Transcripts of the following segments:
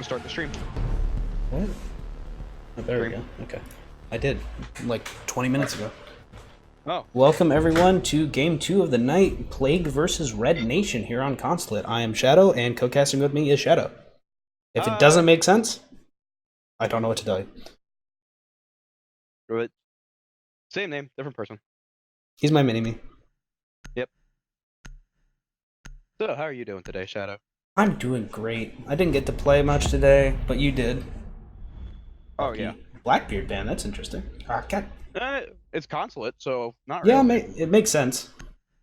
start the stream. What? Oh, there we go. Okay. I did, like 20 minutes ago. Oh. Welcome everyone to Game 2 of the night, Plague versus Red Nation here on Consulate. I am Shadow, and co-casting with me is Shadow. If it doesn't make sense, I don't know what to tell you. But same name, different person. He's my mini-me. Yep. So, how are you doing today, Shadow? I'm doing great. I didn't get to play much today, but you did. Oh, Lucky. yeah. Blackbeard ban, that's interesting. God. It's Consulate, so not Yeah, really. it makes sense.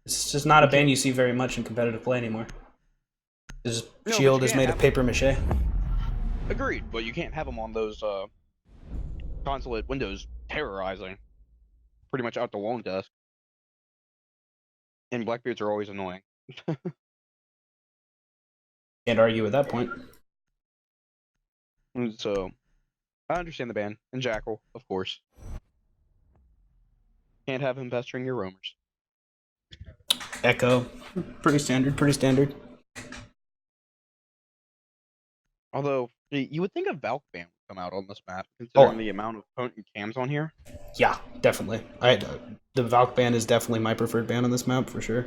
It's just not a ban you see very much in competitive play anymore. His shield is made of paper mache. Agreed, but you can't have them on those Consulate windows terrorizing pretty much out the loan desk. And Blackbeards are always annoying. Can't argue with that point. So, I understand the ban. And Jackal, of course. Can't have him pestering your roamers. Echo. Pretty standard. Although, you would think a Valk ban would come out on this map, considering the amount of potent cams on here. Yeah, definitely. The Valk ban is definitely my preferred ban on this map, for sure.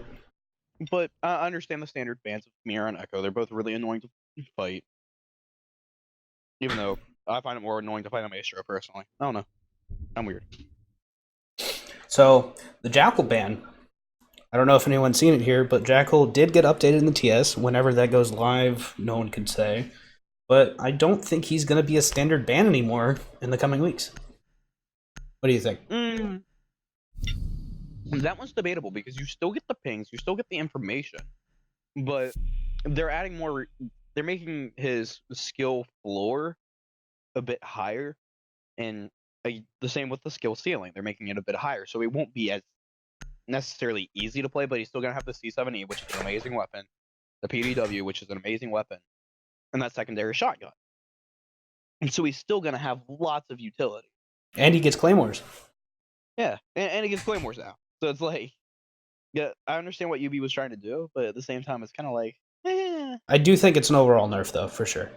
But I understand the standard bans of Mirror and Echo. They're both really annoying to fight. Even though I find it more annoying to fight a Maestro, personally. I don't know. I'm weird. So, the Jackal ban, I don't know if anyone's seen it here, but Jackal did get updated in the TS. Whenever that goes live, no one can say. But I don't think he's going to be a standard ban anymore in the coming weeks. What do you think? That one's debatable, because you still get the pings, you still get the information, but they're adding more, they're making his skill floor a bit higher, and the same with the skill ceiling. They're making it a bit higher, so it won't be as necessarily easy to play, but he's still going to have the C7E, which is an amazing weapon, the PDW, which is an amazing weapon, and that secondary shotgun. And so he's still going to have lots of utility. And he gets Claymores. Yeah, and he gets Claymores now. So it's like, yeah, I understand what UB was trying to do, but at the same time, it's kind of like, I do think it's an overall nerf, though, for sure.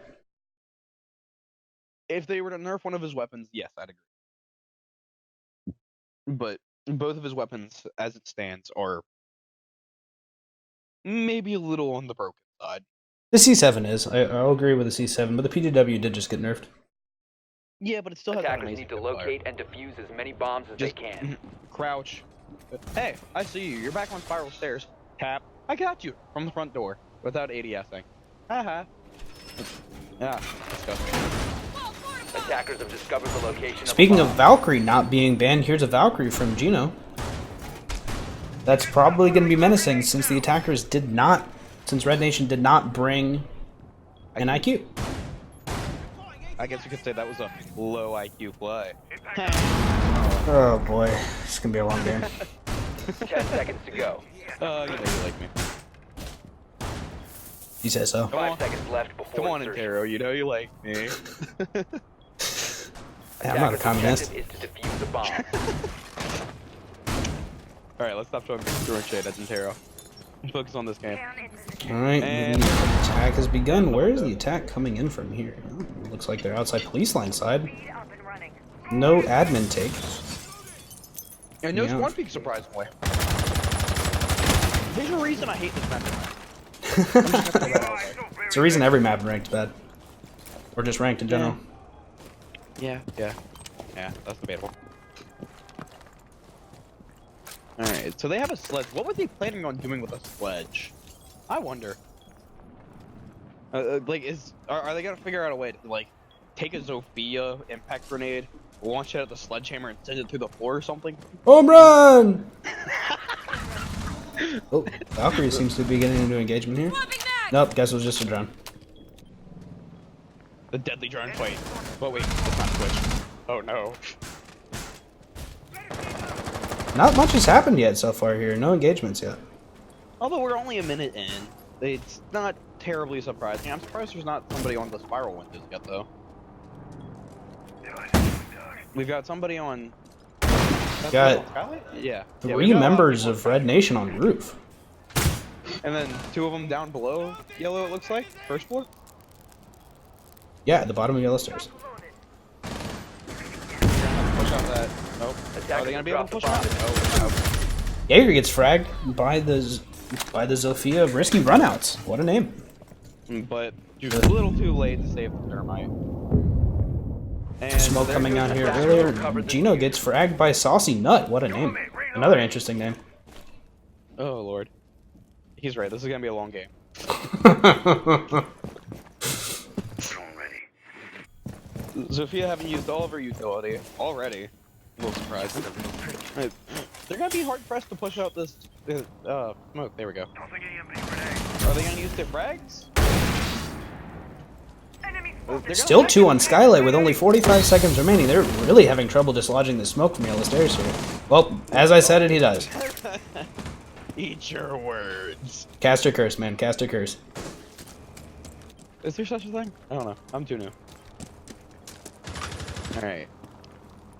If they were to nerf one of his weapons, yes, I'd agree. But both of his weapons, as it stands, are maybe a little on the broken side. The C7 is. I'll agree with the C7, but the PDW did just get nerfed. Yeah, but it still has an Attackers amazing need to locate and defuse as many bombs as they can. Crouch. Hey, I see you. You're back on spiral stairs. Tap. I got you from the front door without ADSing. Haha. Yeah, let's go. Attackers have discovered the location. Speaking of Valkyrie not being banned, here's a Valkyrie from Gino. That's probably going to be menacing since the attackers did not, since Red Nation did not bring an IQ. I guess you could say that was a low IQ play. Oh boy, it's going to be a long game. 10 seconds to go. You know you like me. You say so. 5 seconds left before Come on, insertion. Intero, you know you like me. Yeah, I'm not a communist. Is to defuse the bomb. Alright, let's stop throwing shade at Intero. Focus on this game. Alright, And the attack has begun. Where is the attack coming in from here? Oh, looks like they're outside police line side. No admin take. And no Swan Peak, surprisingly. There's a reason I hate this map. It's the reason every map ranked bad. Or just ranked in general. Yeah, that's debatable. Alright, so they have a sledge. What were they planning on doing with a sledge? I wonder. Are they gonna figure out a way to, like, take a Zofia impact grenade, launch it at the sledgehammer, and send it through the floor or something? Home run! Oh, Valkyrie seems to be getting into engagement here. Nope, guess it was just a drone. The deadly drone fight. Oh wait, it's not Twitch. Oh no. Not much has happened yet so far here. No engagements yet. Although we're only a minute in, it's not terribly surprising. I'm surprised there's not somebody on the spiral windows yet, though. We've got somebody on... Got yeah. three members of Red Nation on roof. And then two of them down below yellow, it looks like. First floor? Yeah, at the bottom of yellow stairs. Push out that. Oh, are they gonna be able to push out? Oh, Jaeger gets fragged by the Zofia risky runouts. What a name. but you're a little too late to save the thermite. And Smoke coming out here earlier. Gino gets fragged by Saucy Nut. What a name. Another interesting name. Oh lord, he's right. This is gonna be a long game. Zofia haven't used all of her utility already. A little surprised. They're gonna be hard pressed to push out this smoke. There we go. Are they gonna use their frags? Still 2 on Skylight with only 45 seconds remaining. They're really having trouble dislodging the smoke from yellow stairs here. Well, as I said it, he does. Eat your words. Caster curse, man. Caster curse. Is there such a thing? I don't know. I'm too new. Alright.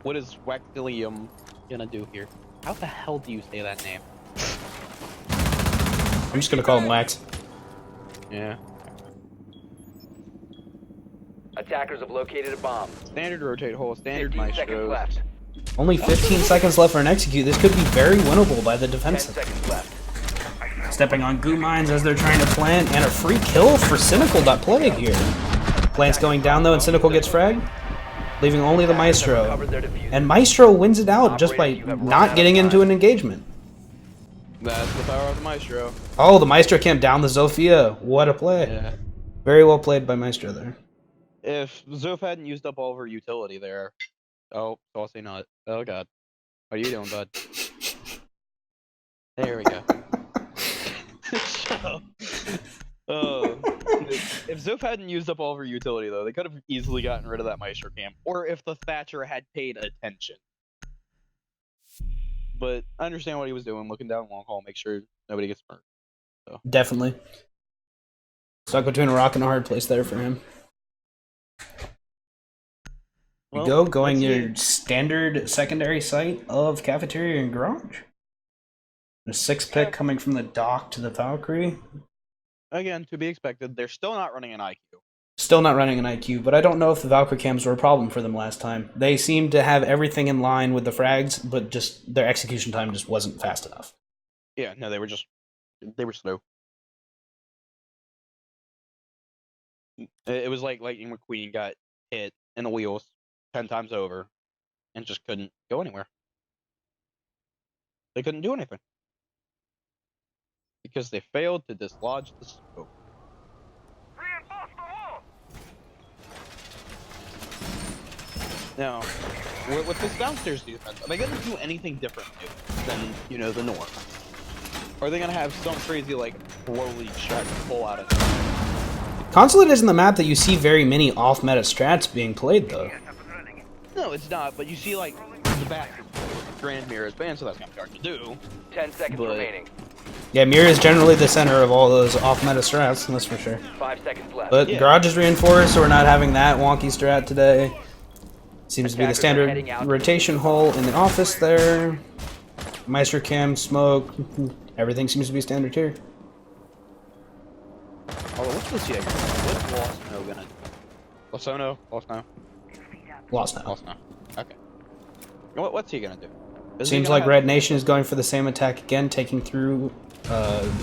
What is Waxilium gonna do here? How the hell do you say that name? I'm just gonna call him Wax. Yeah. Attackers have located a bomb. Standard rotate hole, standard 15 seconds maestro. left. Only 15 seconds left for an execute. This could be very winnable by the 10 defensive. seconds left. Stepping on goo mines as they're trying to plant, and a free kill for Cynical.Plague here. Plant's going down though, and Cynical gets fragged, leaving only the Maestro. Covered their defuse. And Maestro wins it out just by not getting into an engagement. That's the power of the maestro. Oh, the Maestro camped down the Zofia. What a play. Yeah. Very well played by Maestro there. If Zof hadn't used up all of her utility there. Oh, saucy nut. Oh god. What are you doing, bud? There we go. Shut up. If Zof hadn't used up all of her utility, though, they could have easily gotten rid of that Maestro camp. Or if the Thatcher had paid attention. But I understand what he was doing, looking down long haul, make sure nobody gets burnt. So. Definitely. Stuck between a rock and a hard place there for him. Well, Going your standard secondary site of cafeteria and garage. A 6 pick coming from the dock to the Valkyrie. Again, to be expected, they're still not running an IQ. Still not running an IQ, but I don't know if the Valkyrie cams were a problem for them last time. They seemed to have everything in line with the frags, but just their execution time just wasn't fast enough. Yeah, no, they were slow. It was like Lightning McQueen got hit in the wheels 10 times over and just couldn't go anywhere. They couldn't do anything. Because they failed to dislodge the scope. Now, with this downstairs defense, are they going to do anything different than, the norm? Or are they going to have some crazy, slowly strat to pull out of it? Consulate isn't the map that you see very many off-meta strats being played, though. No, it's not, but you see, the bathroom. Grand Mirror is banned, so that's kind of hard to do. 10 seconds remaining. Yeah, Mirror is generally the center of all those off-meta strats, that's for sure. 5 seconds left. But yeah. Garage is reinforced, so we're not having that wonky strat today. Seems to be the standard rotation hole in the office there. Maestro cam, smoke, everything seems to be standard here. Oh, what's this Jaeger? What's Lost No gonna do? Lost No? Lost No? Lost now. Lost No. Okay. What's he gonna do? Seems like Red Nation is going for the same attack again, taking through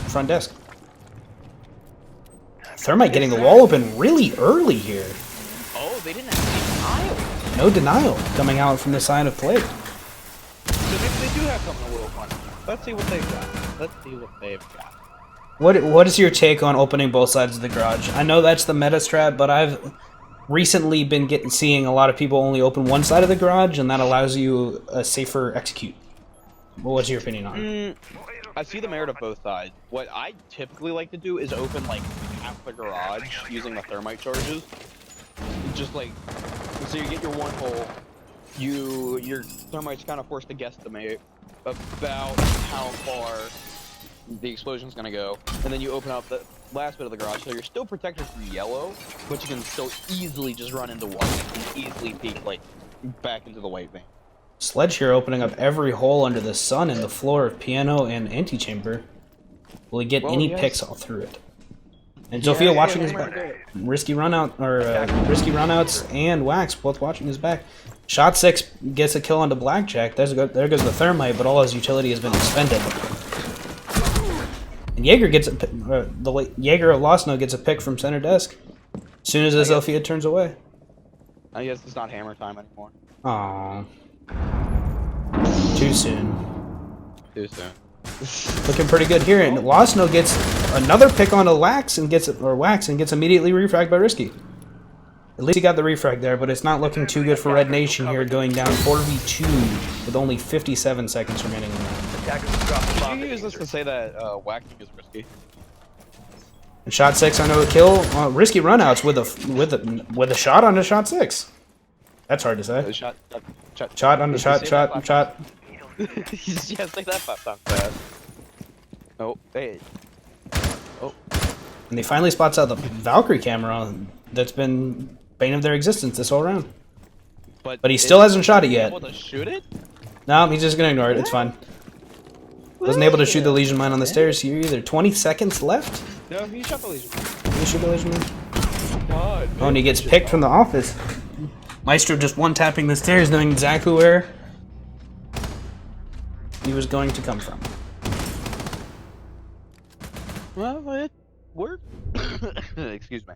front desk. Thermite getting the wall open really early here. Oh, they didn't have denial. No denial coming out from the side of Plague. So maybe they do have something a little fun. Let's see what they've got. Let's see what they've got. What is your take on opening both sides of the garage? I know that's the meta strat, but I've recently been seeing a lot of people only open one side of the garage, and that allows you a safer execute. What's your opinion on it? I see the merit of both sides. What I typically like to do is open half the garage using the thermite charges. Just so you get your one hole, your thermite's kind of forced to guesstimate about how far the explosion's gonna go, and then you open up the last bit of the garage, so you're still protected from yellow, but you can still easily just run into white and easily peek back into the white vein. Sledge here opening up every hole under the sun in the floor of piano and antechamber. Will he get any picks all through it? And Zofia Yeah, watching yeah, his yeah, back. Risky risky runouts and Wax both watching his back. Shot 6 gets a kill onto Blackjack. There goes the thermite, but all his utility has been expended. And Jaeger gets Jaeger of Losno gets a pick from center desk. As soon as Zofia turns away. I guess it's not hammer time anymore. Aww. Too soon. Too soon. Looking pretty good here, and Losno gets another pick onto Wax and gets immediately refragged by Risky. At least he got the refrag there, but it's not looking too good for Red Nation here, going down 4v2 with only 57 seconds remaining in the round. Did you use this to say that whacking is risky? And shot 6 onto a kill. Risky runouts with a shot onto shot 6. That's hard to say. Shot onto shot. Yeah, say that 5 times fast. Oh, hey. Oh. And he finally spots out the Valkyrie camera that's been bane of their existence this whole round. But he still hasn't shot it yet. Able to shoot it? No, he's just gonna ignore it. It's fine. Wasn't able to shoot the Legion mine on the stairs here either. 20 seconds left. No, he shot the Legion. He shoot the Legion mine. God, Oh, and he gets picked from the office. Maestro just one-tapping the stairs, knowing exactly where he was going to come from. Well, it worked. Excuse me.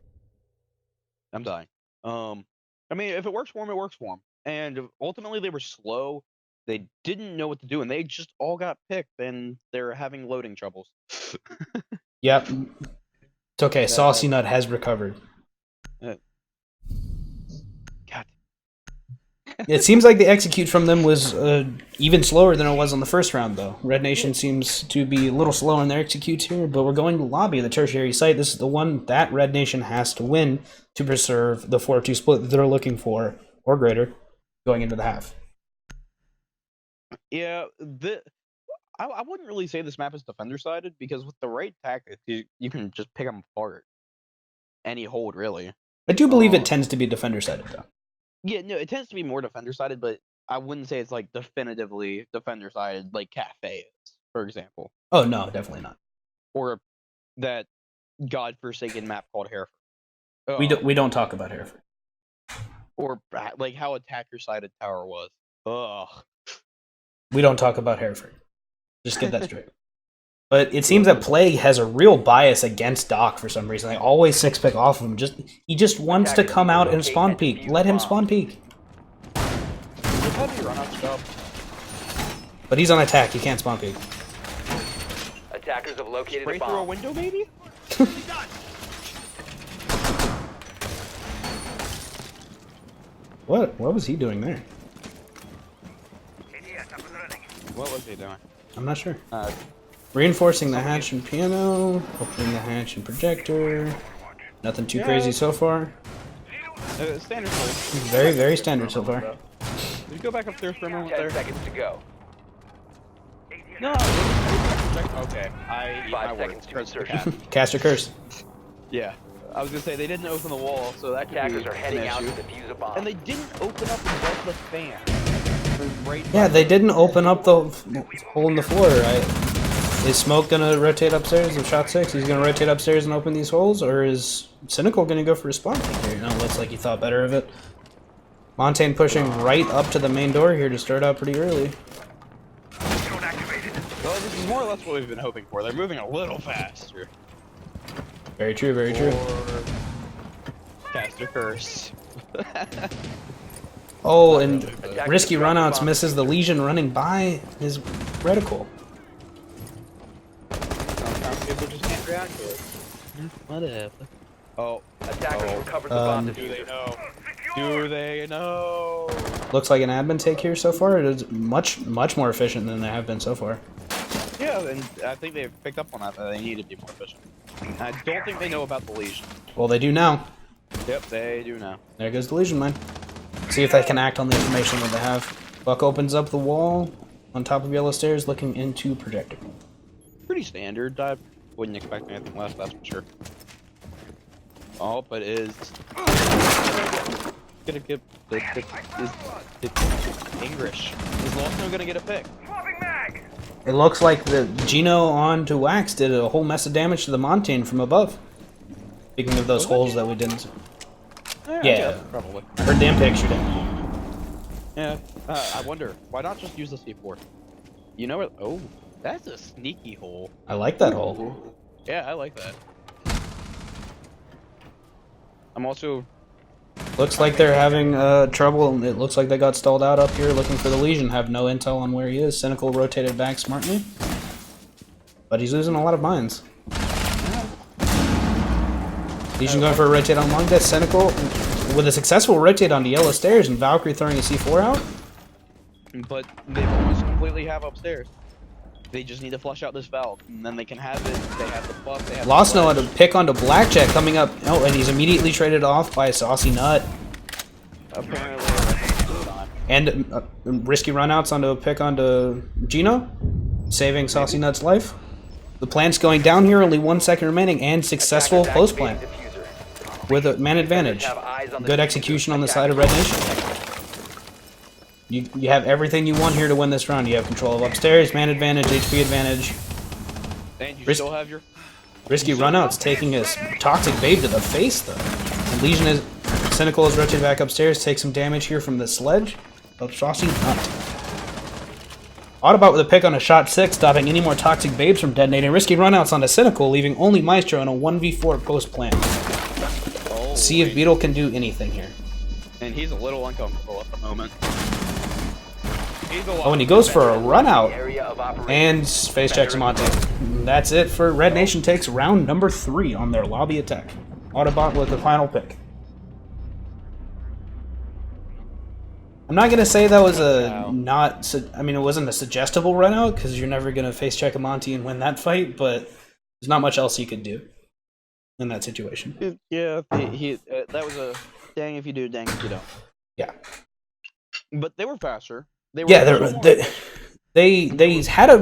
I'm dying. I mean, if it works for him, it works for him. And ultimately, they were slow. They didn't know what to do, and they just all got picked, and they're having loading troubles. Yep. It's okay. Saucy Nut has recovered. God. It seems like the execute from them was even slower than it was on the first round, though. Red Nation seems to be a little slow in their executes here, but we're going to lobby, the tertiary site. This is the one that Red Nation has to win to preserve the 4-2 split that they're looking for, or greater, going into the half. Yeah, I wouldn't really say this map is defender-sided, because with the right tactics, you can just pick them apart. Any hold, really. I do believe it tends to be defender-sided, though. Yeah, no, it tends to be more defender-sided, but I wouldn't say it's, like, definitively defender-sided, like Cafe is, for example. Oh, no, definitely not. Or that godforsaken map called Hereford. We don't talk about Hereford. Or, like, how attacker-sided Tower was. Ugh. We don't talk about Hereford. Just get that straight. But it seems that Plague has a real bias against Doc for some reason. They always 6-pick off of him. He just wants to come out and spawn peek. Let him spawn peek. But he's on attack. He can't spawn peek. Attackers have located Spray a through a bomb. window, maybe? What was he doing there? What was he doing? I'm not sure. Reinforcing the hatch and piano. Opening the hatch and projector. Nothing too crazy so far. Standard. Very, very standard so far. Did you go back upstairs for a moment 10 there? seconds to go. No. Okay. 5 seconds to insert. Caster curse. Yeah. I was gonna say they didn't open the wall, so that could Attackers be are heading an out to issue. defuse a bomb. And they didn't open up and let the fan. Yeah, they didn't open up the hole in the floor, right? Is Smoke gonna rotate upstairs with shot 6? He's gonna rotate upstairs and open these holes, or is Cynical gonna go for a spawn peek here? No, looks like he thought better of it. Montaigne pushing right up to the main door here to start out pretty early. Well, this is more or less what we've been hoping for. They're moving a little faster. Very true, very true. Or caster curse. Oh, and risky runouts misses the Legion running by his reticle. Sometimes people just can't react to it. Whatever. Oh. Attackers recovered the bomb Do they diffuser. know? Do they know? Looks like an admin take here so far. It is much more efficient than they have been so far. Yeah, and I think they've picked up on that they need to be more efficient. I don't think they know about the Legion. Well, they do now. Yep, they do now. There goes the Legion mine. See if they can act on the information that they have. Buck opens up the wall on top of yellow stairs, looking into projector. Pretty standard. I wouldn't expect anything less, that's for sure. Oh, but is gonna get is English. Is Losno gonna get a pick? It looks like the Gino on to Wax did a whole mess of damage to the Montaigne from above. Speaking of those holes that we didn't. Yeah, probably. I heard Dan pictured it. Yeah. I wonder why not just use the C4. You know what? Oh, that's a sneaky hole. I like that hole. Yeah, I like that. I'm also. Looks like they're having trouble. It looks like they got stalled out up here looking for the Legion. Have no intel on where he is. Cynical rotated back smartly. But he's losing a lot of mines. Legion going for a rotate on long death. Cynical with a successful rotate onto yellow stairs and Valkyrie throwing a C4 out. But they almost completely have upstairs. They just need to flush out this valve, and then they can have it. They have the buff. They have Lost the no on a pick onto Blackjack coming up. Oh, and he's immediately traded off by Saucy Nut. Apparently, And risky runouts onto a pick onto Gino, saving Saucy Nut's life. The plant's going down here, only 1 second remaining, and successful post plant with a man advantage. Good execution on the side of Red Nation. You have everything you want here to win this round. You have control of upstairs, man advantage, HP advantage. and you still have your. Risky runouts taking his toxic babe to the face though. And Legion is Cynical is rotated back upstairs, takes some damage here from the sledge. But Saucy Nut. Autobot with a pick on a shot 6, stopping any more toxic babes from detonating. Risky runouts onto Cynical, leaving only Maestro in a 1v4 post plant. See if Beetle can do anything here. And he's a little uncomfortable at the moment. Oh, and he goes for a run out and face checks Monte. That's it for Red Nation takes round number 3 on their lobby attack. Autobot with the final pick. I'm not gonna say that was a not. I mean, it wasn't a suggestible run out because you're never gonna face check a Monty and win that fight. But there's not much else he could do in that situation. Yeah, that was a dang if you do, dang if you don't. Yeah, but they were faster. They had a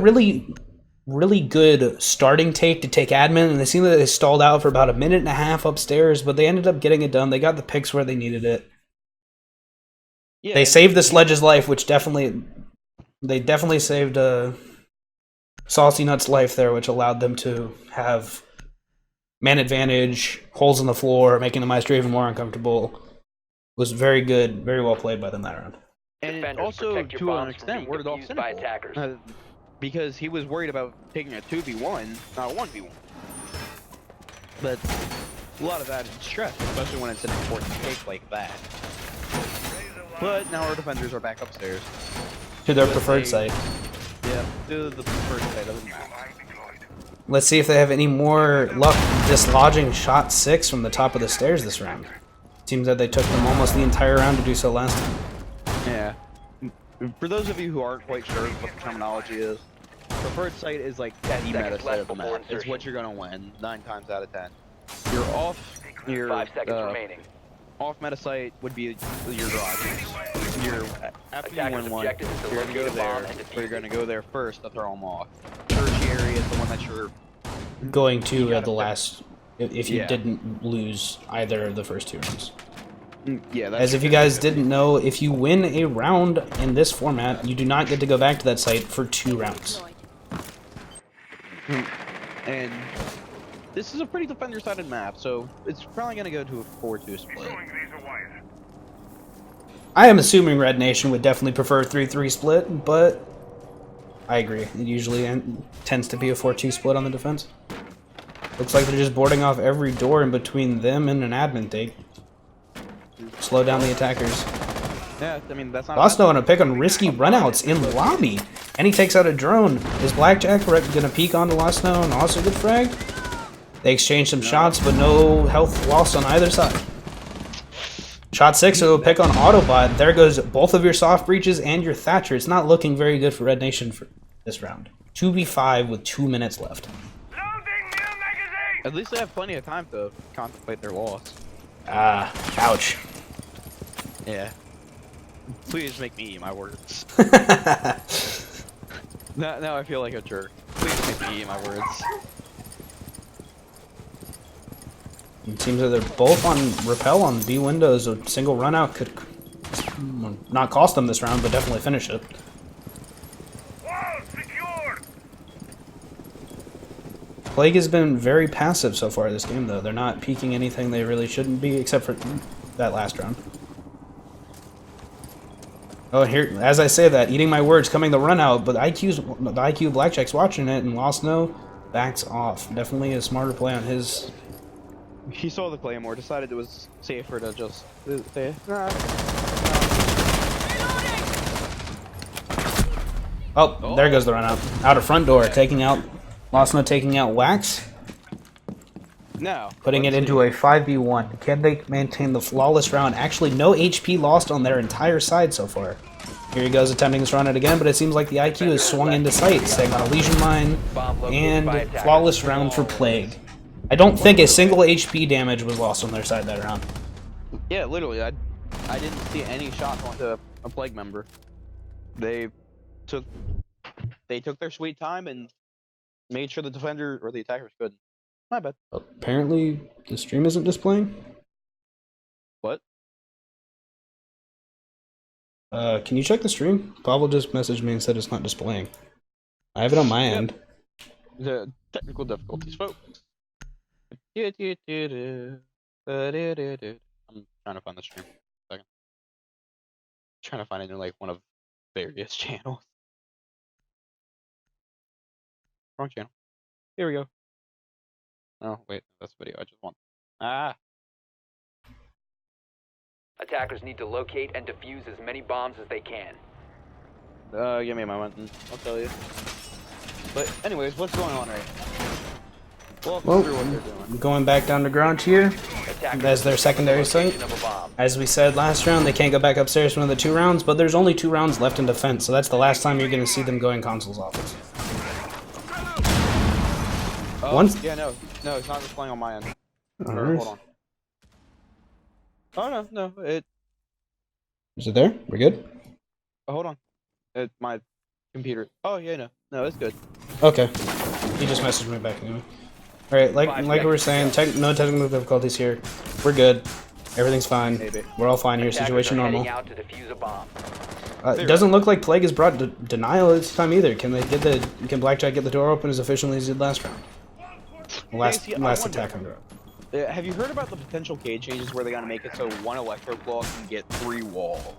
really good starting take to take admin, and they seemed like they stalled out for about a minute and a half upstairs, but they ended up getting it done. They got the picks where they needed it. Yeah, they saved the sledge's life, which definitely saved Saucy Nut's life there, which allowed them to have man advantage, holes in the floor, making the Maestro even more uncomfortable. It was very good, very well played by them that round. And also, to an extent, warded off Cynical. Because he was worried about taking a 2v1, not a 1v1. But a lot of added stress, especially when it's an important take like that. But now our defenders are back upstairs. To their preferred site. Yeah, to the preferred site of the map. Let's see if they have any more luck dislodging shot 6 from the top of the stairs this round. Seems that they took them almost the entire round to do so last time. Yeah. For those of you who aren't quite sure what the terminology is, preferred site is like the meta site of the map. It's what you're gonna win 9 times out of 10. You're off. Your 5 seconds remaining. Off meta site would be your garages. After you win one, you're gonna go there, or you're gonna go there first to throw them off. Tertiary is the one that you're going to at the last. If you didn't lose either of the first 2 rounds. Yeah, as if you guys didn't know, if you win a round in this format, you do not get to go back to that site for 2 rounds. And this is a pretty defender-sided map, so it's probably going to go to a 4-2 split. I am assuming Red Nation would definitely prefer a 3-3 split, but I agree. It usually tends to be a 4-2 split on the defense. Looks like they're just boarding off every door in between them and an admin take. Slow down the attackers. Yeah, I mean, that's not... Bosno on a pick on risky runouts in lobby. And he takes out a drone. Is Blackjack gonna peek onto Losno and also get fragged? They exchange some shots, but no health lost on either side. Shot 6, so a pick on Autobot. There goes both of your soft breaches and your Thatcher. It's not looking very good for Red Nation for this round. 2v5 with 2 minutes left. At least they have plenty of time to contemplate their loss. Ouch. Yeah. Please make me eat my words. Now I feel like a jerk. Please make me eat my words. It seems that they're both on repel on B windows. A single run out could not cost them this round, but definitely finish it. Plague has been very passive so far this game, though. They're not peeking anything they really shouldn't be, except for that last round. Oh, here, as I say that, eating my words, coming the run out, but the IQ Blackjack's watching it, and Lost No backs off. Definitely a smarter play on his. He saw the Claymore, decided it was safer to just say, nah. Oh, there goes the run out. Out of front door, taking out Lost No, taking out Wax. Now, Putting it into a 5v1. Can they maintain the flawless round? Actually, no HP lost on their entire side so far. Here he goes attempting this run out again, but it seems like the IQ is swung into sight, staying on a Legion line, and flawless round for Plague. I don't think a single HP damage was lost on their side that round. Yeah, literally, I didn't see any shots onto a Plague member. They took their sweet time and made sure the defender or the attackers couldn't. My bad. Apparently, the stream isn't displaying. What? Can you check the stream? Pavel just messaged me and said it's not displaying. I have it on my end. The technical difficulties, folks. I'm trying to find the stream. Second. Trying to find it in like one of various channels. Wrong channel. Here we go. Oh wait, that's video. I just want. Ah. Attackers need to locate and defuse as many bombs as they can. Give me a moment and I'll tell you. But anyways, what's going on right now? Walk me through what they're doing. Going back down to ground here as their secondary site. As we said last round, they can't go back upstairs for another 2 rounds, but there's only 2 rounds left in defense, so that's the last time you're going to see them going console's office. Yeah, no, it's not displaying on my end. Right. Hold on. Oh no, it. Is it there? We're good? Oh, hold on. My computer. Oh yeah, no, it's good. Okay. He just messaged me back anyway. Alright, like we were saying, no technical difficulties here. We're good. Everything's fine. Maybe. We're all fine here. Attackers Situation are normal. heading out to defuse a bomb. It doesn't look like Plague has brought denial this time either. Can Blackjack get the door open as efficiently as he did last round? Last attack on the road. Have you heard about the potential cage changes where they're gonna make it so 1 electro block can get 3 walls?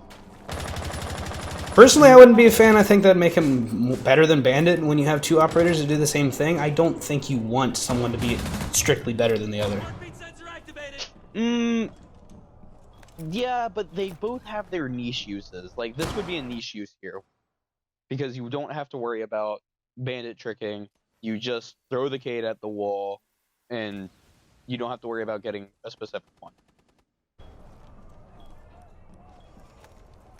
Personally, I wouldn't be a fan. I think that'd make him better than Bandit. When you have 2 operators to do the same thing, I don't think you want someone to be strictly better than the other. Yeah, but they both have their niche uses. Like, this would be a niche use here. Because you don't have to worry about Bandit tricking. You just throw the Cade at the wall, and you don't have to worry about getting a specific one.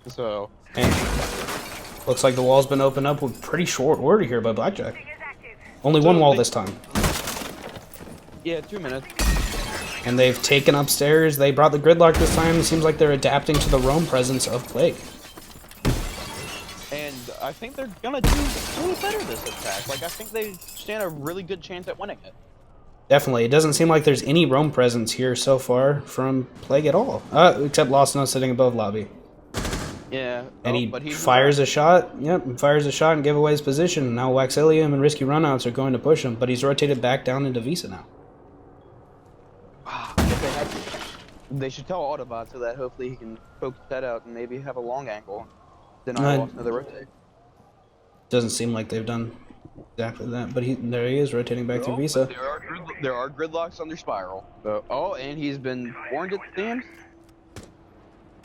So... And looks like the wall's been opened up with pretty short order here by Blackjack. Only 1 wall this time. Yeah, 2 minutes. And they've taken upstairs. They brought the gridlock this time. It seems like they're adapting to the roam presence of Plague. And I think they're gonna do really better this attack. Like, I think they stand a really good chance at winning it. Definitely. It doesn't seem like there's any roam presence here so far from Plague at all. Except Lost No sitting above lobby. Yeah. And he fires a shot. Yep, fires a shot and give away his position. Now Waxilium and Risky Runouts are going to push him, but he's rotated back down into Visa now. They should tell Autobot so that hopefully he can poke his head out and maybe have a long angle. Then I lost another rotate. Doesn't seem like they've done exactly that, but there he is rotating back through Visa. There are gridlocks under Spiral. So, and he's been warned it seems.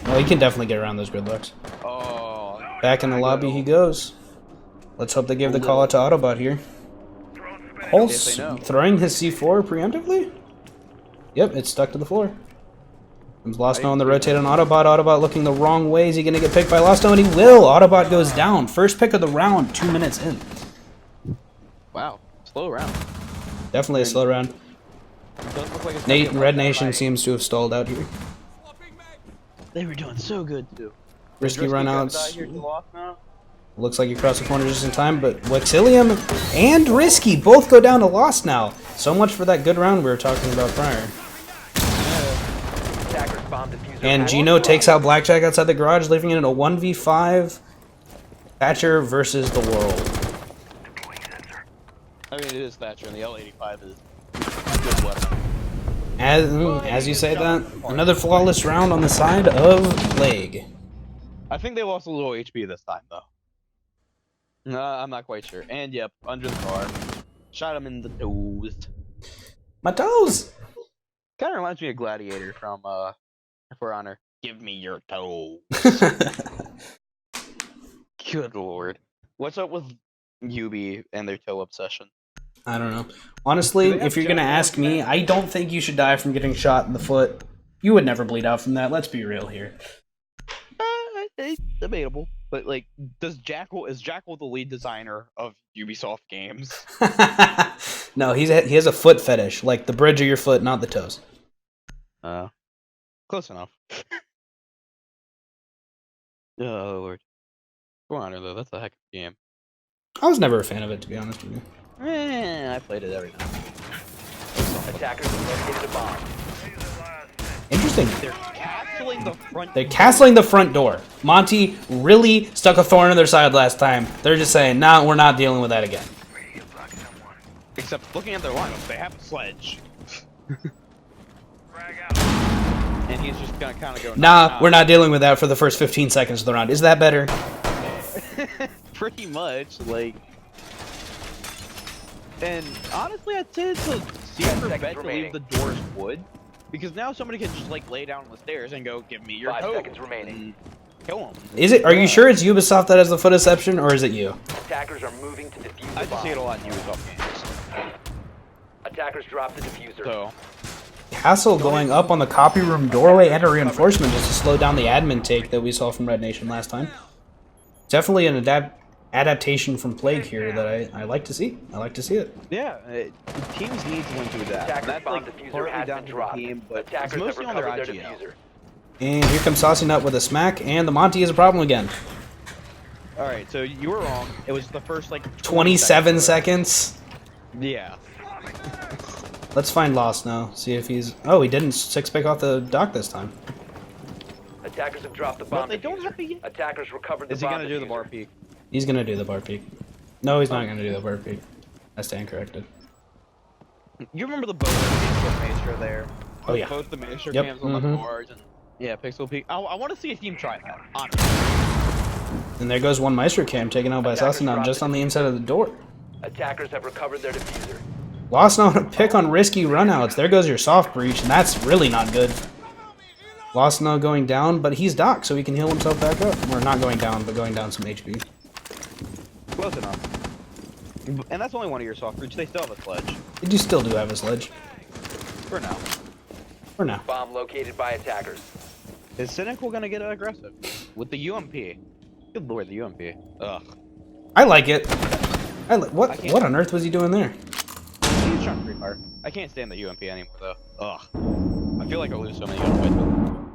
Well, he can definitely get around those gridlocks. Oh. Back in the lobby he goes. Let's hope they give the call out to Autobot here. Pulse throwing his C4 preemptively? Yep, it's stuck to the floor. Comes Lost No on the rotate on Autobot. Autobot looking the wrong way. Is he going to get picked by Lost No? And he will! Autobot goes down. First pick of the round, 2 minutes in. Wow. Slow round. Definitely a slow round. Red Nation seems to have stalled out here. They were doing so good, too. Risky runouts. Looks like he crossed the corner just in time, but Waxilium and Risky both go down to Lost Now. So much for that good round we were talking about prior. And Gino takes out Blackjack outside the garage, leaving it in a 1v5. Thatcher versus the world. I mean, it is Thatcher, and the L85 is a good weapon. As you say that, another flawless round on the side of Plague. I think they lost a little HP this time, though. No, I'm not quite sure. And yep, under the car. Shot him in the toes. My toes! Kind of reminds me of Gladiator from For Honor. Give me your toes. Good lord. What's up with Yubi and their toe obsession? I don't know. Honestly, if you're gonna ask me, I don't think you should die from getting shot in the foot. You would never bleed out from that, let's be real here. It's debatable. But, like, is Jackal the lead designer of Ubisoft games? No, he has a foot fetish, like the bridge of your foot, not the toes. Close enough. Oh, lord. For Honor, though, that's a heck of a game. I was never a fan of it, to be honest with you. I played it every now. Attackers have located a bomb. Interesting. They're castling the front. They're castling the front door. Monty really stuck a thorn in their side last time. They're just saying, nah, we're not dealing with that again. Except looking at their lineup, they have a sledge. And he's just gonna kind of go. Nah, we're not dealing with that for the first 15 seconds of the round. Is that better? Pretty much, like. And honestly, I'd say it's a safer bet to leave the doors wood, because now somebody can just like lay down on the stairs and go, "Give me your 5 toe," seconds remaining. and kill him. Is it? Are you sure it's Ubisoft that has the foot deception, or is it you? Attackers are moving to defuse the I just see it a bomb. lot in Ubisoft games. Attackers drop the diffuser. So Castle going up on the copy room doorway and a reinforcement just to slow down the admin take that we saw from Red Nation last time. Definitely an adaptation from Plague here that I like to see. I like to see it. yeah, teams need to learn to adapt. Attackers That's bomb like diffuser partly has down been to the dropped. team, but it's Attackers have mostly on their recovered their IGL. diffuser. And here comes Saucy Nut with a smack, and the Monty is a problem again. All right, so you were wrong. It was the first like 27 seconds. Yeah. Let's find Lost now. See if he's... Oh, he didn't 6-pick off the dock this time. Attackers have dropped the But bomb they don't diffuser. have to yet. Attackers recovered the Is he bomb gonna do the diffuser. bar peak? He's gonna do the bar peak. No, he's not gonna do the bar peak. I stand corrected. You remember the both of Maestro there? Oh, yeah. Both the Maestro Yep, cams on the mhm. bars and yeah, Pixel Peak. I want to see a team try that. Honestly. And there goes one Meister cam taken out by Saucy Nut just on the inside of the door. Attackers have recovered their diffuser. Lost Nut on a pick on risky runouts. There goes your soft breach, and that's really not good. Lost Nut going down, but he's docked, so he can heal himself back up. Or not going down, but going down some HP. Close enough. And that's only one of your soft breach. They still have a sledge. You still do have a sledge. For now. For now. Bomb located by attackers. Is Cynical gonna get aggressive? With the UMP. Good lord, the UMP. Ugh. I like it. What on earth was he doing there? He's trying to free fire. I can't stand the UMP anymore though. Ugh. I feel like I lose so many guns.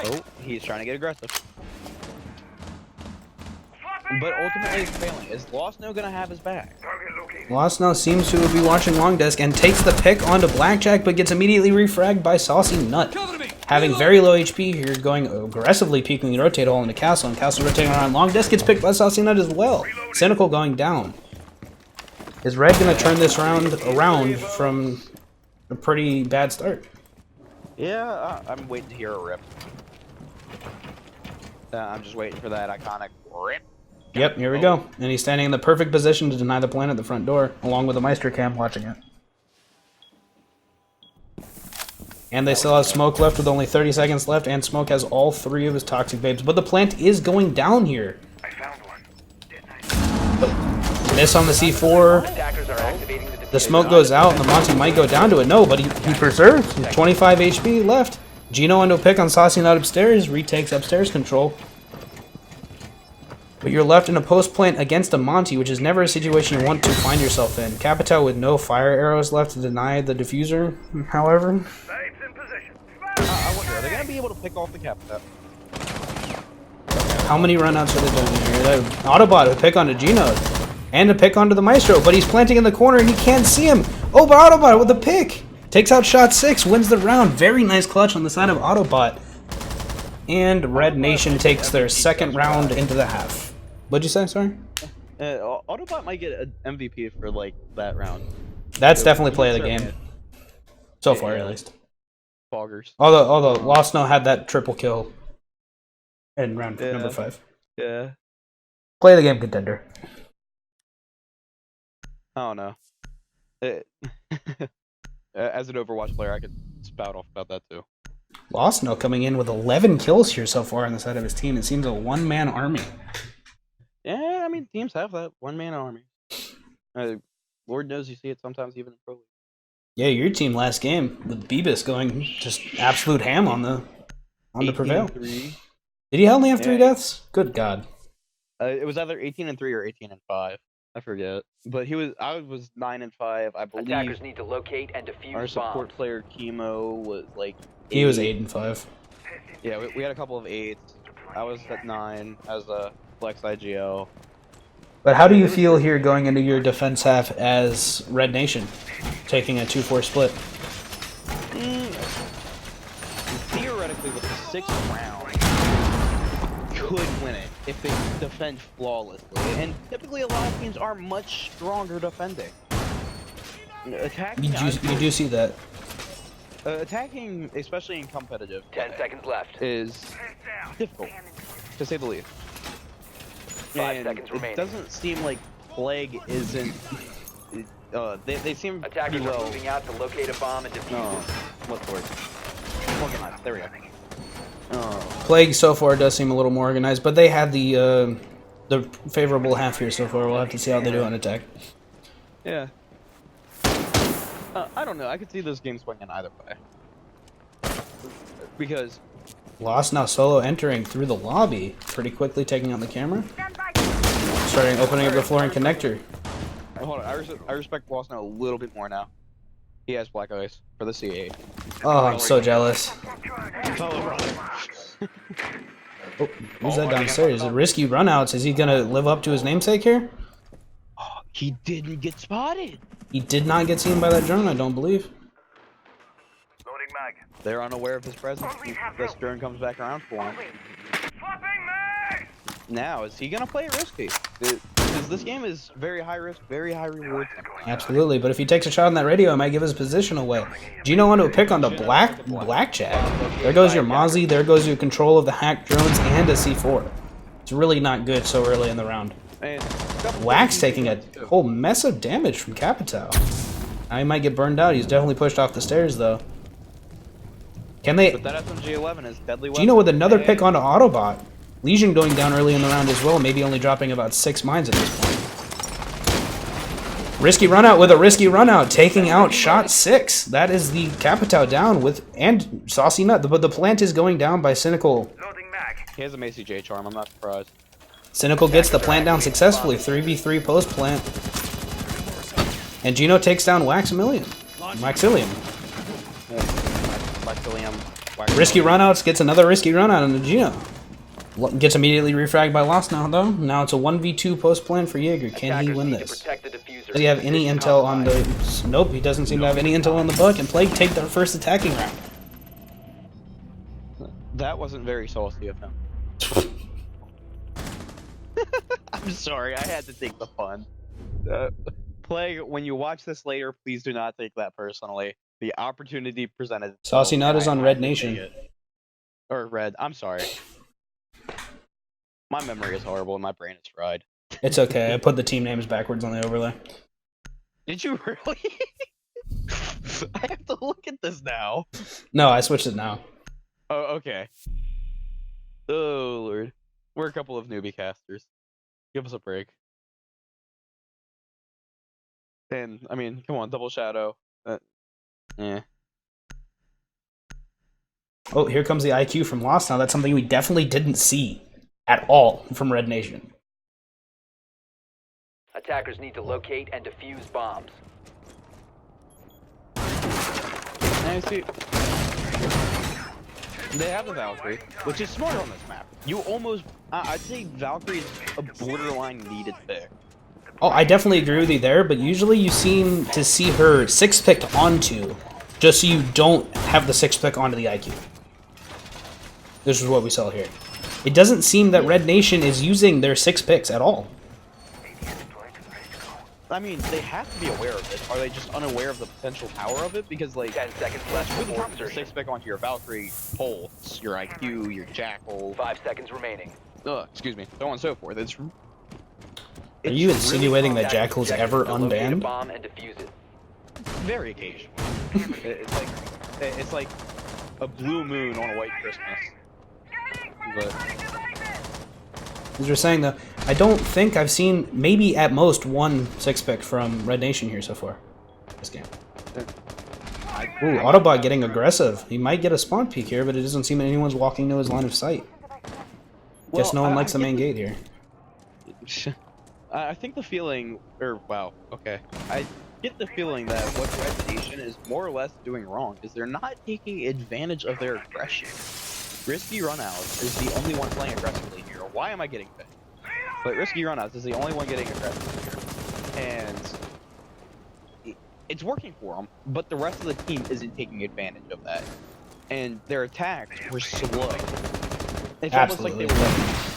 Oh, he's trying to get aggressive. But ultimately it's failing. Is Lost No gonna have his back? Lost now seems to be watching Long Desk and takes the pick onto Blackjack, but gets immediately refragged by Saucy Nut. Having very low HP here, going aggressively peeking the rotate hole into Castle, and Castle rotating around. Long Desk gets picked by Saucy Nut as well. Cynical going down. Is Red gonna turn this round around from a pretty bad start? Yeah, I'm waiting to hear a rip. I'm just waiting for that iconic rip. Yep, here we go. And he's standing in the perfect position to deny the plan at the front door, along with the Meister cam watching it. And they still have Smoke left with only 30 seconds left, and Smoke has all 3 of his Toxic Babes. But the plant is going down here. I found one. Didn't I? Miss on the C4. Attackers are activating the diffuser. The smoke goes out, and the Monty might go down to it. No, but he preserves. 25 HP left. Gino into a pick on Saucy Nut upstairs. Retakes upstairs control. But you're left in a post plant against a Monty, which is never a situation you want to find yourself in. Capital with no fire arrows left to deny the diffuser, however. Babes in position. I wonder, are they gonna be able to pick off the Capitap? How many runouts are they doing here? They have Autobot to pick onto Gino. And to pick onto the Maestro, but he's planting in the corner and he can't see him. Oh, but Autobot with a pick! Takes out shot 6, wins the round. Very nice clutch on the side of Autobot. And Red Nation takes their second round into the half. What'd you say, sorry? Autobot might get an MVP for like that round. That's So definitely he play of the certainly game had so far, Yeah. at least. Foggers. Although Lost Snow had that triple kill in round Yeah. number 5. Yeah. Play of the game contender. I don't know. As an Overwatch player, I could spout off about that too. Lost Snow coming in with 11 kills here so far on the side of his team. It seems a one-man army. Yeah, I mean, teams have that one-man army. Lord knows you see it sometimes even in Pro League. Yeah, your team last game with Beebus going just absolute ham on the Prevail. 18-3. Did he only have 3 Yeah. deaths? Good God. It was either 18-3 or 18-5. I forget. But I was 9-5. I believe Attackers need to locate and defuse our support bombs. player Chemo was like He was 8. 8-5. Yeah, we had a couple of 8s. I was at 9 as a flex IGL. But how do you feel here going into your defense half as Red Nation, taking a 2-4 split? Theoretically, with the 6th round, could win it if they defend flawlessly. And typically, a lot of teams are much stronger defending. Attacking, You do see that. attacking, especially in competitive, 10 play, seconds left. is difficult, to say the least. 5 And seconds remaining. it doesn't seem like Plague isn't. They seem Attackers pretty are well. moving out to locate a bomb and defuse No, it. what's the word? Organized. There we go. Plague so far does seem a little more organized, but they have the favorable half here so far. We'll have to see how they do on attack. Yeah. I don't know. I could see this game swinging either way. Because Lost now solo entering through the lobby, pretty quickly taking out the camera. Starting opening up the floor and connector. hold on, I respect Lost now a little bit more now. He has black eyes for the C8. Oh, I'm so jealous. Oh, who's that downstairs? Risky runouts. Is he gonna live up to his namesake here? Oh, he didn't get spotted. He did not get seen by that drone, I don't believe. Loading mag. They're unaware of his presence. This drone comes back around for him. Swapping mag. Now, is he gonna play it risky? Because this game is very high risk, very high reward. Absolutely, but if he takes a shot on that radio, it might give his position away. Gino onto a pick on the blackjack. There goes your Mozzie, there goes your control of the hacked drones and a C4. It's really not good so early in the round. And Wax taking a whole mess of damage from Capitao. Now he might get burned out. He's definitely pushed off the stairs, though. Can they... But that SMG-11 is deadly weapon. Gino with another pick onto Autobot. Legion going down early in the round as well, maybe only dropping about 6 mines at this point. Risky runout with a risky runout, taking out shot 6. That is the Capitao down with, and Saucy Nut. The plant is going down by Cynical. Loading mag. He has a Macy J charm, I'm not surprised. Cynical gets the plant down successfully, 3v3 post plant. And Gino takes down Waximilian. Risky runouts, gets another risky runout on the Gino. Gets immediately refragged by Lost now, though. Now it's a 1v2 post plan for Jaeger. Can he win this? Does he have any intel on the... Nope, he doesn't seem to have any intel on the Buck. And Plague take their first attacking round. That wasn't very saucy of him. I'm sorry, I had to take the fun. Plague, when you watch this later, please do not take that personally. The opportunity presented. Saucy Nut is on I Red had to Nation. take it. Or Red, I'm sorry. My memory is horrible and my brain is fried. It's okay. I put the team names backwards on the overlay. Did you really? I have to look at this now. No, I switched it now. Oh, okay. Oh, Lord. We're a couple of newbie casters. Give us a break. And, I mean, come on, Double Shadow. Yeah. Oh, here comes the IQ from Lost now. That's something we definitely didn't see at all from Red Nation. Attackers need to locate and defuse bombs. I see. They have the Valkyrie, which is smart on this map. You almost... I'd say Valkyrie is a borderline needed pick. Oh, I definitely agree with you there, but usually you seem to see her 6-picked onto, just so you don't have the 6-pick onto the IQ. This is what we saw here. It doesn't seem that Red Nation is using their 6 picks at all. I mean, they have to be aware of it. Are they just unaware of the potential power of it? Because, like, 10 seconds left really before common to insertion. 6-pick onto your Valkyrie, Pulse, your IQ, your Jackal, 5 seconds remaining. excuse me, so on and so forth. Are you insinuating that Attackers' Jackal's objective ever is to locate a unbanned? bomb and defuse it. Very occasional. It's like a blue moon on a white Christmas. But As you're saying, though, I don't think I've seen maybe at most one 6-pick from Red Nation here so far. This game. Ooh, Autobot getting aggressive. He might get a spawn peek here, but it doesn't seem anyone's walking to his line of sight. Guess no one likes the main gate here. I think the feeling, wow, okay. I get the feeling that what Red Nation is more or less doing wrong is they're not taking advantage of their aggression. Risky Runouts is the only one playing aggressively here. Why am I getting picked? But Risky Runouts is the only one getting aggressive here. And it's working for them, but the rest of the team isn't taking advantage of that. And their attacks were slow. It's Absolutely. almost like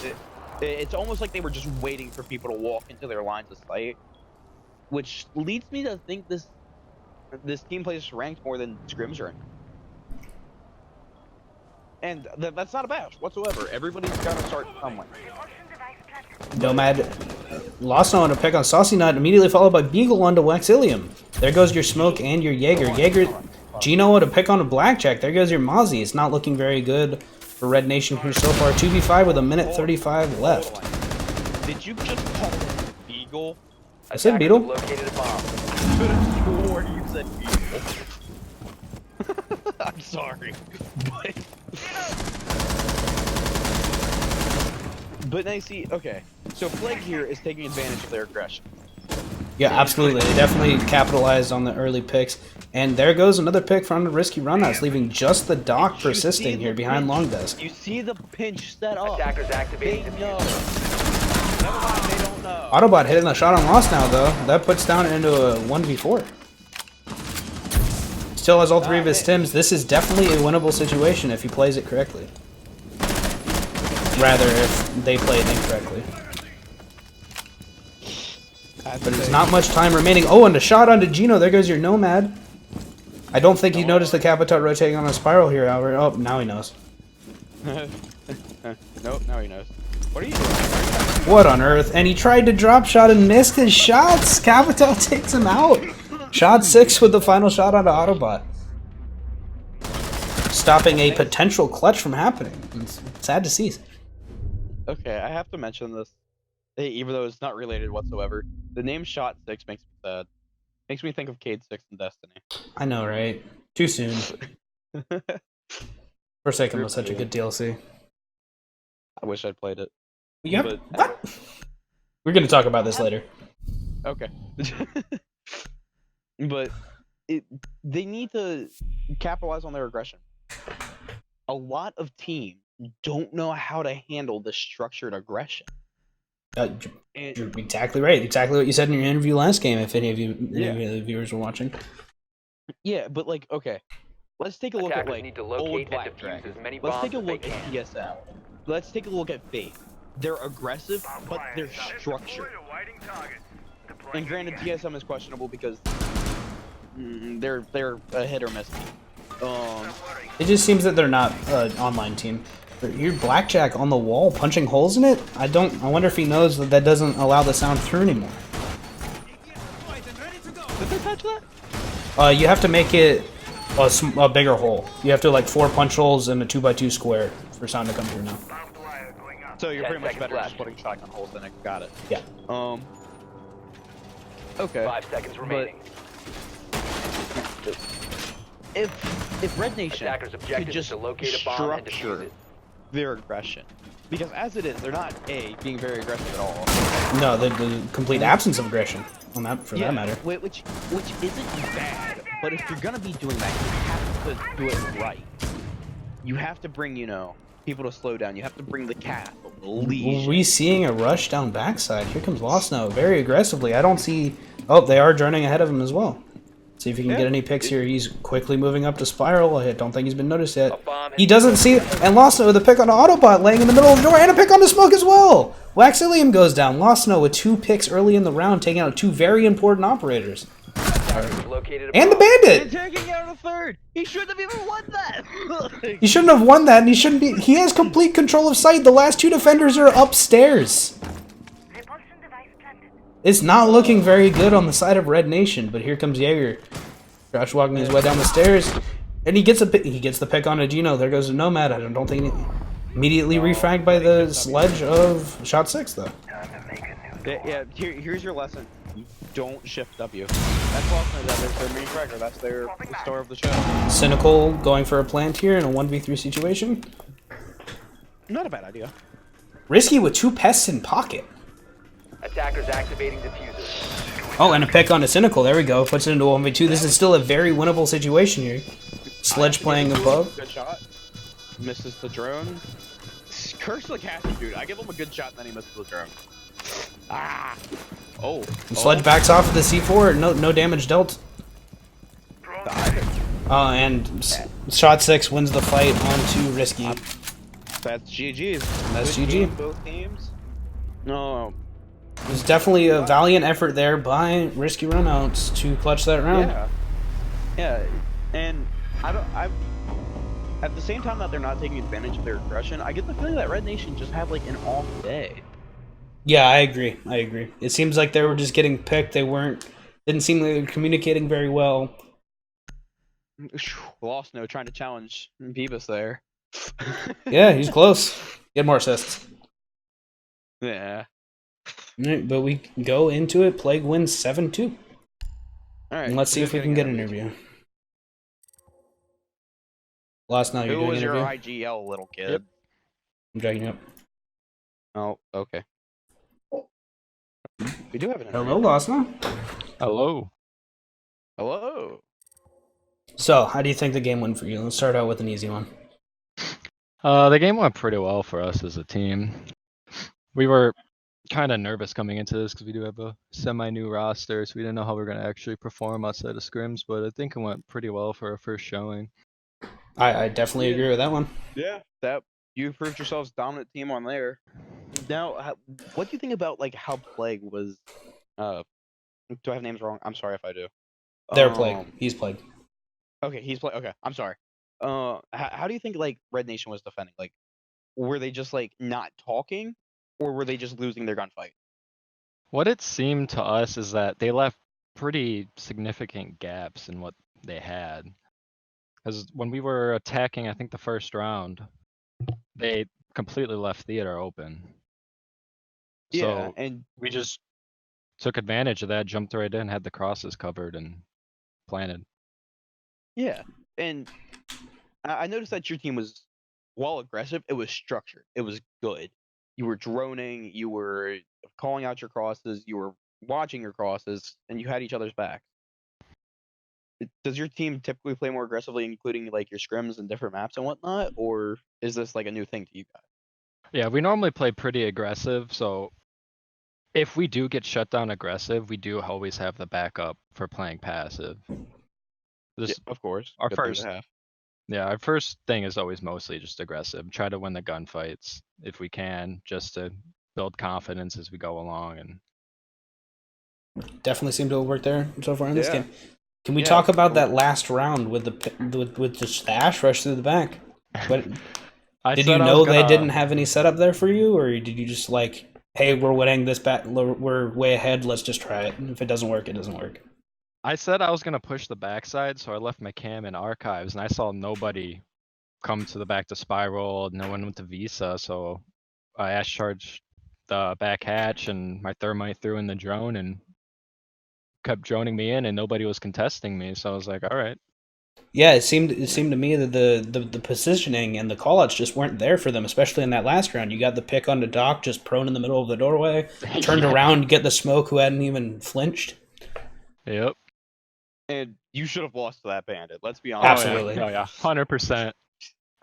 they were it's almost like they were just waiting for people to walk into their lines of sight, which leads me to think this team plays ranked more than scrims are in. And that's not a bash whatsoever. Everybody's got to start somewhere. Nomad lost on a pick on Saucy Nut, immediately followed by Beagle onto Waxilium. There goes your Smoke and your Jaeger. Gino with a pick on a Blackjack. There goes your Mozzie. It's not looking very good for Red Nation here so far. 2v5 with a minute 35 left. Did you just call it Beagle? I said Attackers Beetle. have located a bomb. Could have swore you said Beagle. I'm sorry, but now you see, okay, so Plague here is taking advantage of their aggression. Yeah, absolutely. They definitely capitalized on the early picks. And there goes another pick from the Risky Runouts, leaving just the Doc You see persisting the here behind pinch? Long Desk. You see the pinch set up. Attackers activating They the know. diffuser. Never mind, they don't know. Autobot hitting the shot on Lost now, though. That puts down into a 1v4. Still has all three of his stims. This is definitely a winnable situation if he plays it correctly. Rather, if they play it incorrectly. But there's not much time remaining. Oh, and a shot onto Gino. There goes your Nomad. I don't think he noticed the Capitot rotating on a spiral here, Albert. Oh, now he knows. Nope, now he knows. What are you doing? What on earth? And he tried to drop shot and missed his shots. Capitot takes him out. Shot 6 with the final shot onto Autobot. Stopping a potential clutch from happening. It's sad to see. Okay, I have to mention this, even though it's not related whatsoever. The name Shot 6 makes me sad. Makes me think of Cade 6 in Destiny. I know, right? Too soon. Forsaken was such a good DLC. I wish I'd played it. Yep. But, What? We're going to talk about this later. okay. But they need to capitalize on their aggression. A lot of teams don't know how to handle the structured aggression. You're exactly right. Exactly what you said in your interview last game, if any of the viewers were watching. Yeah, but like, okay. Let's take a look at Attackers like need to old locate and Black defuse Dragon. as many Let's bombs take a as they look at can. TSM. Let's take a look at Faith. They're aggressive, but they're structured. And granted, TSM is questionable because they're a hit or miss team. It just seems that they're not an online team. Your Blackjack on the wall punching holes in it? I wonder if he knows that that doesn't allow the sound through anymore. Did they touch that? You have to make it a bigger hole. You have to like 4 punch holes and a 2x2 square for sound to come through now. So you're 10 pretty much seconds better left. just putting shotgun holes in it. Got it. Yeah. Okay. 5 seconds remaining. If Red Nation Attackers' could objective is just to locate a bomb and defuse structure it. their aggression, because as it is, they're not being very aggressive at all. No, the complete absence of aggression on that for that matter. Which isn't bad, but if you're gonna be doing that, you have to do it right. You have to bring, people to slow down. You have to bring the cat, the leash. Are we seeing a rush down backside? Here comes Lost Note very aggressively. I don't see. Oh, they are journeying ahead of him as well. See if he can Yeah. get any picks here. He's quickly moving up to Spiral. I don't think he's been noticed A yet. bomb He has doesn't been see it. located. And Lost with a pick on Autobot laying in the middle of the door and a pick on the smoke as well. Waxilium goes down. Lost with 2 picks early in the round, taking out 2 very important operators. Attackers have located a And the bomb. And Bandit! taking out a third. He shouldn't have even won that. He shouldn't have won that, and he shouldn't be. He has complete control of sight. The last 2 defenders are upstairs. Repulsion device planted. It's not looking very good on the side of Red Nation, but here comes Jaeger. Josh walking his way down the stairs, and he gets the pick on a Gino. There goes a Nomad. I don't think immediately refragged by the sledge of Shot 6 though. Yeah, here's your lesson. You don't shift W. That's Lost Know. That is their main fragger. That's the star of the show. Cynical going for a plant here in a 1v3 situation. Not a bad idea. Risky with 2 pests in pocket. Attackers activating diffusers. Oh, and a pick on a Cynical. There we go. Puts it into 1v2. This is still a very winnable situation here. Sledge playing above. Good shot. Misses the drone. Curse the casting dude. I give him a good shot and then he misses the drone. Ah. Oh. Sledge backs off of the C4. No damage dealt. And Shot 6 wins the fight onto Risky. That's GG's. That's Good GG. game, both teams. No. It was definitely a valiant effort there by Risky Runouts to clutch that round. Yeah. Yeah. And at the same time that they're not taking advantage of their aggression, I get the feeling that Red Nation just had like an off day. Yeah, I agree. It seems like they were just getting picked. Didn't seem like they were communicating very well. Lost No trying to challenge Beavis there. Yeah, he's close. Get more assists. Yeah. Alright, but we go into it. Plague wins 7-2. All right. And let's see if we can get an interview. Last night you're Who doing was an your interview? IGL little kid? Yep. I'm dragging you up. Oh, okay. We do have an interview. Hello, Lasna. Hello. Hello. So, how do you think the game went for you? Let's start out with an easy one. The game went pretty well for us as a team. We were kind of nervous coming into this because we do have a semi-new roster, so we didn't know how we are going to actually perform outside of scrims, but I think it went pretty well for our first showing. I definitely agree with that one. Yeah. That you proved yourselves dominant team on there. Now, what do you think about like how Plague was? Do I have names wrong? I'm sorry if I do. They're Plague. He's Plague. Okay, he's Plague. Okay, I'm sorry. How do you think like Red Nation was defending? Like, were they just like not talking, or were they just losing their gunfight? What it seemed to us is that they left pretty significant gaps in what they had. Because when we were attacking, I think the first round, they completely left theater open. Yeah, So and we just took advantage of that, jumped right in, had the crosses covered, and planted. yeah, and I noticed that your team was, while aggressive, it was structured. It was good. You were droning. You were calling out your crosses. You were watching your crosses, and you had each other's back. Does your team typically play more aggressively, including like your scrims and different maps and whatnot, or is this like a new thing to you guys? Yeah, we normally play pretty aggressive, so if we do get shut down aggressive, we do always have the backup for playing passive. This, Yeah, of course. our Good thing to first- have. yeah, our first thing is always mostly just aggressive. Try to win the gunfights if we can, just to build confidence as we go along. And Definitely seemed to have worked there so far in this Yeah. game. Can we Yeah. talk about that last round with the Ash rush through the back? What, I did said you I know was they gonna- didn't have any setup there for you, or did you just like, hey, we're winning this back, we're way ahead, let's just try it. If it doesn't work, it doesn't work. I said I was gonna push the backside, so I left my cam in archives, and I saw nobody come to the back to spiral. No one went to Visa, so I Ash charged the back hatch, and my thermite threw in the drone, and kept droning me in, and nobody was contesting me. So I was like, all right. Yeah, it seemed to me that the positioning and the callouts just weren't there for them, especially in that last round. You got the pick on the dock, just prone in the middle of the doorway, turned around, get the smoke who hadn't even flinched. Yep. And you should have lost to that bandit. Let's be honest. Absolutely. Oh yeah. 100%.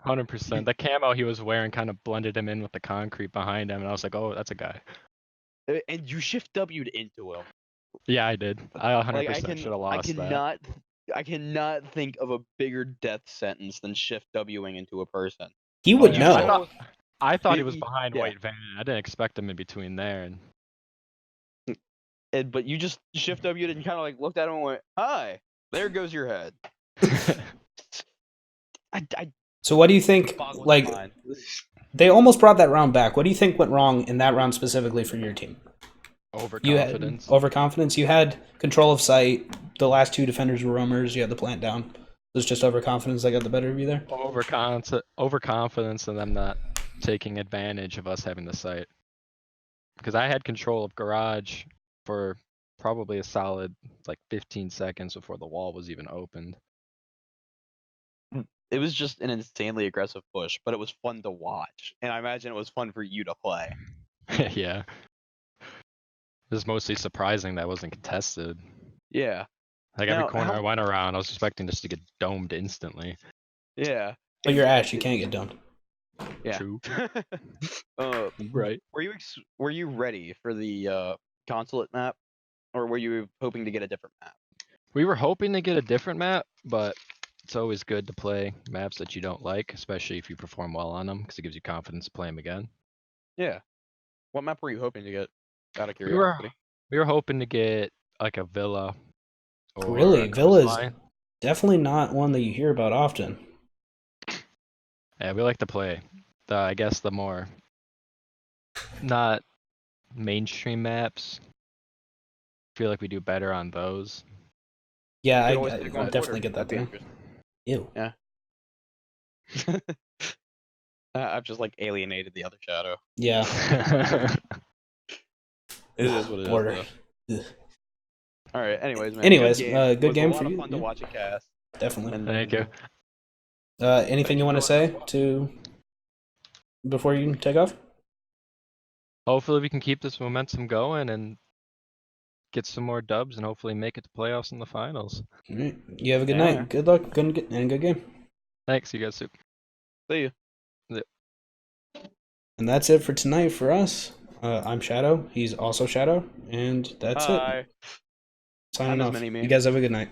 100%. The camo he was wearing kind of blended him in with the concrete behind him, and I was like, oh, that's a guy. And you shift W'd into him. Yeah, I did. I 100% Like should have lost I that. cannot I cannot think of a bigger death sentence than shift Wing into a person. He would You know. so- I thought he It- was behind yeah. White Van. I didn't expect him in between there. But you just shift W'd and kind of like looked at him and went, "Hi, there goes your head." I So what do you think? boggles Like, my mind. they almost brought that round back. What do you think went wrong in that round specifically for your team? You had Overconfidence. overconfidence. You had control of sight. The last two defenders were roamers. You had the plant down. It was just overconfidence that got the better of you there. Overconfidence and them not taking advantage of us having the site. Because I had control of garage for probably a solid like 15 seconds before the wall was even opened. It was just an insanely aggressive push, but it was fun to watch, and I imagine it was fun for you to play. Yeah. It was mostly surprising that wasn't contested. Yeah, Like Now, every corner how- I went around, I was expecting this to get domed instantly. yeah, But you're Ash. You can't get domed. yeah. True. Right. Were you ready for the consulate map, or were you hoping to get a different map? We were hoping to get a different map, but it's always good to play maps that you don't like, especially if you perform well on them, because it gives you confidence to play them again. Yeah. What map were you hoping to get? Out of We were curiosity. we were hoping to get like a villa. Or Really? a Villa's coastline. definitely not one that you hear about often. Yeah, we like to play I guess the more not mainstream maps. Feel like we do better on those. Yeah, Could I always pick one definitely order. get that That'd there. be Ew. interesting. I've just like alienated the other shadow. Yeah. It is what it is. Order. though. Ugh. All right. Anyways, man. Anyways, good good game was a for lot you, of fun to yeah. watch it cast. Definitely. And Thank you. Anything you want to say before you take off? Hopefully we can keep this momentum going and get some more dubs and hopefully make it to playoffs in the finals. All right. You have a good Yeah. night. Good luck. And good game. Thanks, you guys. Too. See you. And that's it for tonight for us. I'm Shadow. He's also Shadow. And that's it. Bye. Signing Not as off. many You memes. guys have a good night.